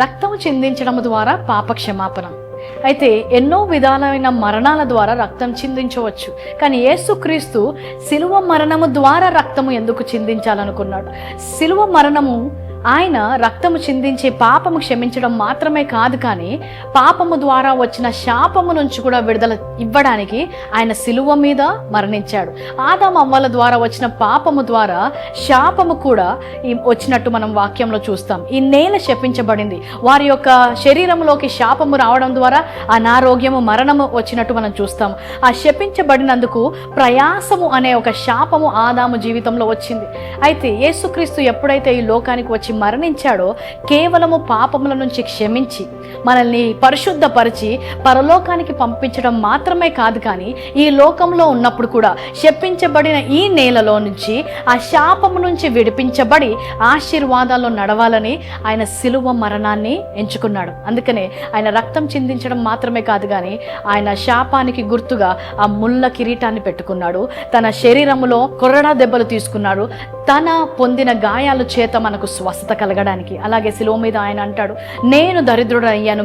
రక్తము చిందించడం ద్వారా పాప క్షమాపణ. అయితే ఎన్నో విధాలైన మరణాల ద్వారా రక్తం చిందించవచ్చు, కానీ యేసుక్రీస్తు శిలువ మరణము ద్వారా రక్తము ఎందుకు చిందించాలనుకున్నాడు? శిలువ మరణము ఆయన రక్తము చిందించి పాపము క్షమించడం మాత్రమే కాదు, కానీ పాపము ద్వారా వచ్చిన శాపము నుంచి కూడా విడుదల ఇవ్వడానికి ఆయన శిలువ మీద మరణించాడు. ఆదాము అవ్వల ద్వారా వచ్చిన పాపము ద్వారా శాపము కూడా వచ్చినట్టు మనం వాక్యంలో చూస్తాం. ఈ నేల శపించబడింది. వారి యొక్క శరీరంలోకి శాపము రావడం ద్వారా అనారోగ్యము, మరణము వచ్చినట్టు మనం చూస్తాం. ఆ శపించబడినందుకు ప్రయాసము అనే ఒక శాపము ఆదాము జీవితంలో వచ్చింది. అయితే యేసుక్రీస్తు ఎప్పుడైతే ఈ లోకానికి వచ్చి మరణించాడో కేవలము పాపముల నుంచి క్షమించి మనల్ని పరిశుద్ధపరిచి పరలోకానికి పంపించడం మాత్రమే కాదు, కానీ ఈ లోకంలో ఉన్నప్పుడు కూడా శపించబడిన ఈ నేలలో నుంచి ఆ శాపము నుంచి విడిపించబడి ఆశీర్వాదాల్లో నడవాలని ఆయన శిలువ మరణాన్ని ఎంచుకున్నాడు. అందుకనే ఆయన రక్తం చిందించడం మాత్రమే కాదు, కానీ ఆయన శాపానికి గుర్తుగా ఆ ముళ్ళ కిరీటాన్ని పెట్టుకున్నాడు. తన శరీరములో కొరడా దెబ్బలు తీసుకున్నాడు. తన పొందిన గాయాల చేత మనకు స్వస్థత కలగడానికి. అలాగే శిలువ మీద ఆయన అంటాడు, నేను దరిద్రుడు అయ్యాను,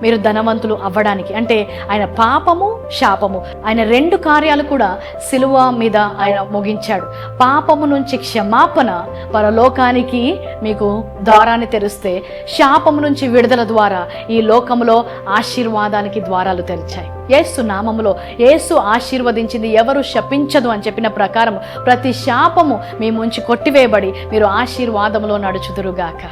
మీరు ధనవంతులు అవ్వడానికి. అంటే ఆయన పాపము, శాపము, ఆయన రెండు కార్యాలు కూడా శిలువ మీద ఆయన ముగించాడు. పాపము నుంచి క్షమాపణ, పరలోకానికి మీకు ద్వారాన్ని తెరిస్తే, శాపము నుంచి విడుదల ద్వారా ఈ లోకములో ఆశీర్వాదానికి ద్వారాలు తెరిచాయి. యేసు నామములో యేసు ఆశీర్వదించింది ఎవరు శపించదు అని చెప్పిన ప్రకారం ప్రతి శాపము మీ నుంచి కొట్టివేయబడి మీరు ఆశీర్వాదములో నడుచుదురుగాక.